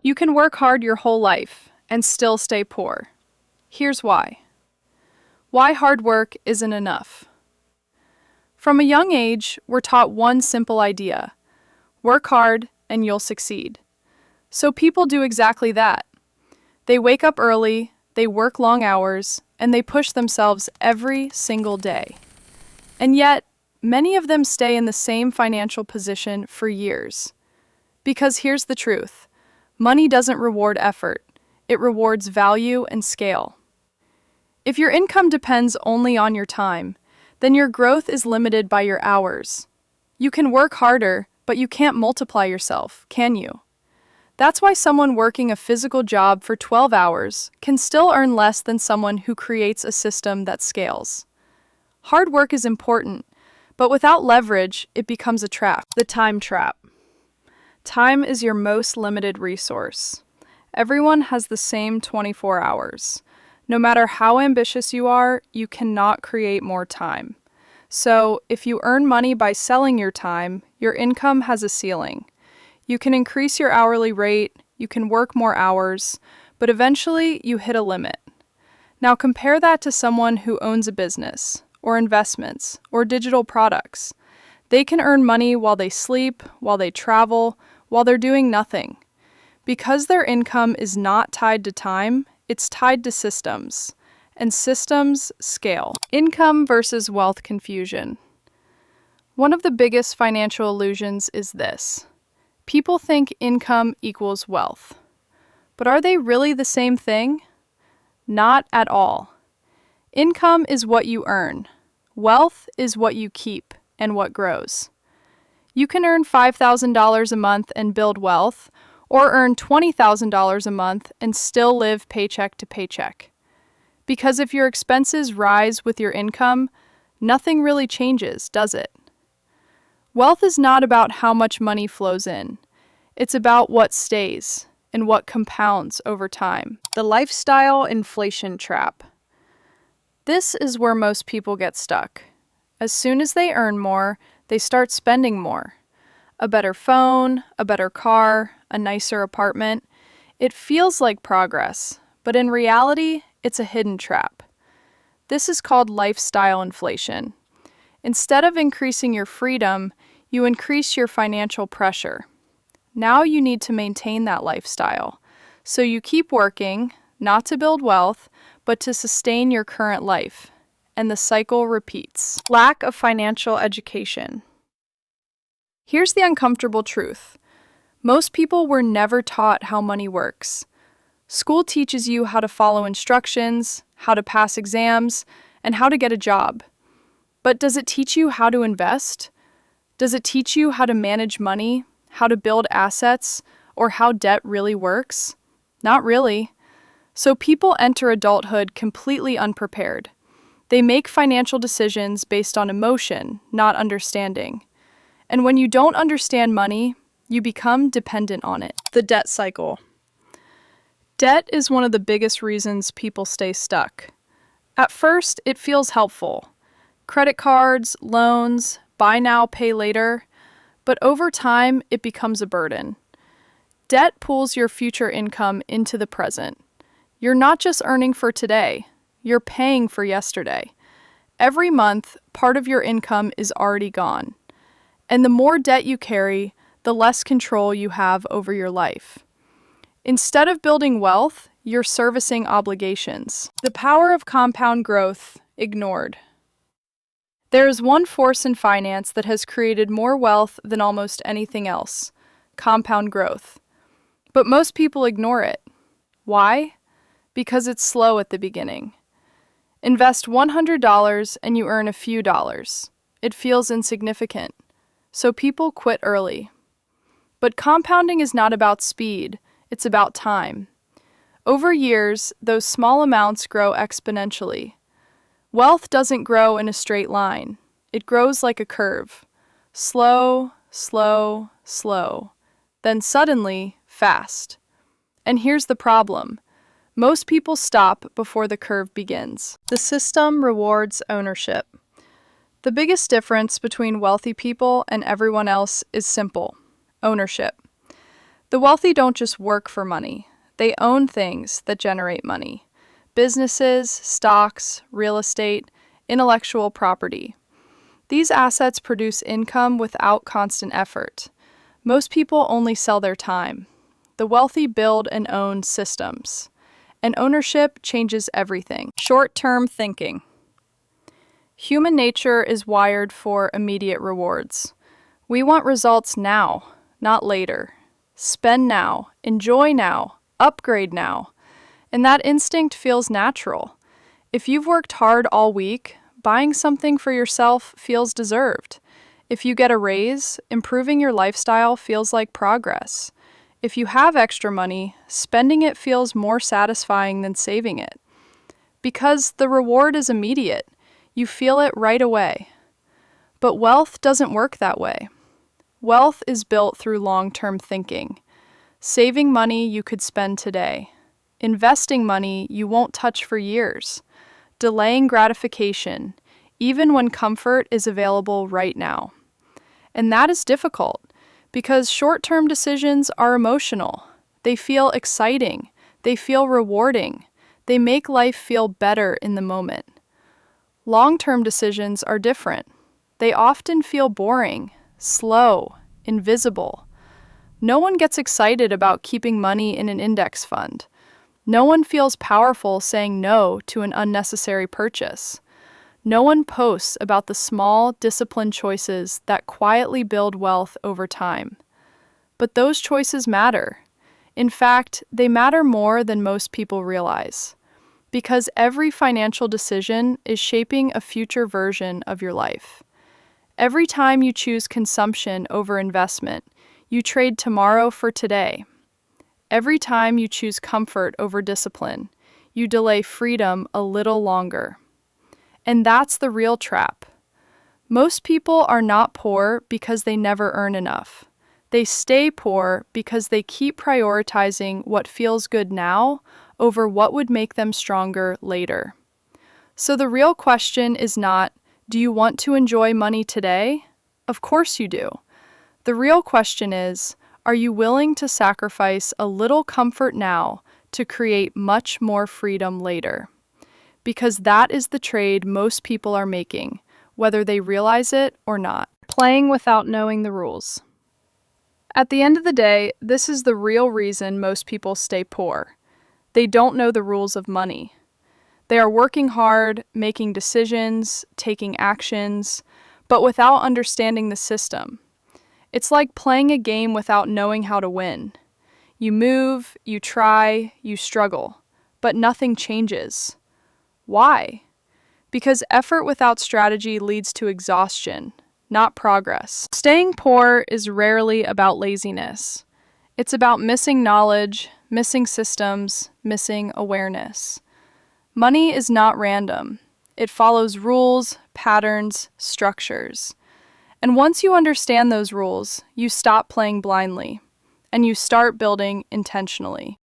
You can work hard your whole life and still stay poor. Here's why. Why hard work isn't enough. From a young age, we're taught one simple idea: work hard and you'll succeed. So people do exactly that. They wake up early, they work long hours, and they push themselves every single day. And yet, many of them stay in the same financial position for years. Because here's the truth: money doesn't reward effort, it rewards value and scale. If your income depends only on your time, then your growth is limited by your hours. You can work harder, but you can't multiply yourself, can you? That's why someone working a physical job for 12 hours can still earn less than someone who creates a system that scales. Hard work is important, but without leverage, it becomes a trap. The time trap. Time is your most limited resource. Everyone has the same 24 hours. No matter how ambitious you are, you cannot create more time. So, if you earn money by selling your time, your income has a ceiling. You can increase your hourly rate, you can work more hours, but eventually you hit a limit. Now compare that to someone who owns a business, or investments, or digital products. They can earn money while they sleep, while they travel, while they're doing nothing. Because their income is not tied to time, it's tied to systems, and systems scale. Income versus wealth confusion. One of the biggest financial illusions is this: people think income equals wealth. But are they really the same thing? Not at all. Income is what you earn. Wealth is what you keep and what grows. You can earn $5,000 a month and build wealth, or earn $20,000 a month and still live paycheck to paycheck. Because if your expenses rise with your income, nothing really changes, does it? Wealth is not about how much money flows in. It's about what stays and what compounds over time. The lifestyle inflation trap. This is where most people get stuck. As soon as they earn more, they start spending more. A better phone, a better car, a nicer apartment. It feels like progress, but in reality, it's a hidden trap. This is called lifestyle inflation. Instead of increasing your freedom, you increase your financial pressure. Now you need to maintain that lifestyle. So you keep working, not to build wealth, but to sustain your current life. And the cycle repeats. Lack of financial education. Here's the uncomfortable truth. Most people were never taught how money works. School teaches you how to follow instructions, how to pass exams, and how to get a job. But does it teach you how to invest? Does it teach you how to manage money, how to build assets, or how debt really works? Not really. So people enter adulthood completely unprepared. They make financial decisions based on emotion, not understanding. And when you don't understand money, you become dependent on it. The debt cycle. Debt is one of the biggest reasons people stay stuck. At first, it feels helpful. Credit cards, loans, buy now, pay later. But over time, it becomes a burden. Debt pulls your future income into the present. You're not just earning for today, you're paying for yesterday. Every month, part of your income is already gone. And the more debt you carry, the less control you have over your life. Instead of building wealth, you're servicing obligations. The power of compound growth ignored. There is one force in finance that has created more wealth than almost anything else: compound growth. But most people ignore it. Why? Because it's slow at the beginning. Invest $100 and you earn a few dollars. It feels insignificant. So people quit early. But compounding is not about speed, it's about time. Over years, those small amounts grow exponentially. Wealth doesn't grow in a straight line. It grows like a curve. Slow, slow, slow. Then suddenly, fast. And here's the problem. Most people stop before the curve begins. The system rewards ownership. The biggest difference between wealthy people and everyone else is simple: ownership. The wealthy don't just work for money, they own things that generate money: businesses, stocks, real estate, intellectual property. These assets produce income without constant effort. Most people only sell their time. The wealthy build and own systems. And ownership changes everything. Short-term thinking. Human nature is wired for immediate rewards. We want results now, not later. Spend now, enjoy now, upgrade now. And that instinct feels natural. If you've worked hard all week, buying something for yourself feels deserved. If you get a raise, improving your lifestyle feels like progress. If you have extra money, spending it feels more satisfying than saving it. Because the reward is immediate, you feel it right away. But wealth doesn't work that way. Wealth is built through long-term thinking. Saving money you could spend today. Investing money you won't touch for years. Delaying gratification, even when comfort is available right now. And that is difficult, because short-term decisions are emotional. They feel exciting. They feel rewarding. They make life feel better in the moment. Long-term decisions are different. They often feel boring, slow, invisible. No one gets excited about keeping money in an index fund. No one feels powerful saying no to an unnecessary purchase. No one posts about the small, disciplined choices that quietly build wealth over time. But those choices matter. In fact, they matter more than most people realize, because every financial decision is shaping a future version of your life. Every time you choose consumption over investment, you trade tomorrow for today. Every time you choose comfort over discipline, you delay freedom a little longer. And that's the real trap. Most people are not poor because they never earn enough. They stay poor because they keep prioritizing what feels good now over what would make them stronger later. So the real question is not, do you want to enjoy money today? Of course you do. The real question is, are you willing to sacrifice a little comfort now to create much more freedom later? Because that is the trade most people are making, whether they realize it or not. Playing without knowing the rules. At the end of the day, this is the real reason most people stay poor. They don't know the rules of money. They are working hard, making decisions, taking actions, but without understanding the system. It's like playing a game without knowing how to win. You move, you try, you struggle, but nothing changes. Why? Because effort without strategy leads to exhaustion, not progress. Staying poor is rarely about laziness. It's about missing knowledge, missing systems, missing awareness. Money is not random. It follows rules, patterns, structures. And once you understand those rules, you stop playing blindly, and you start building intentionally.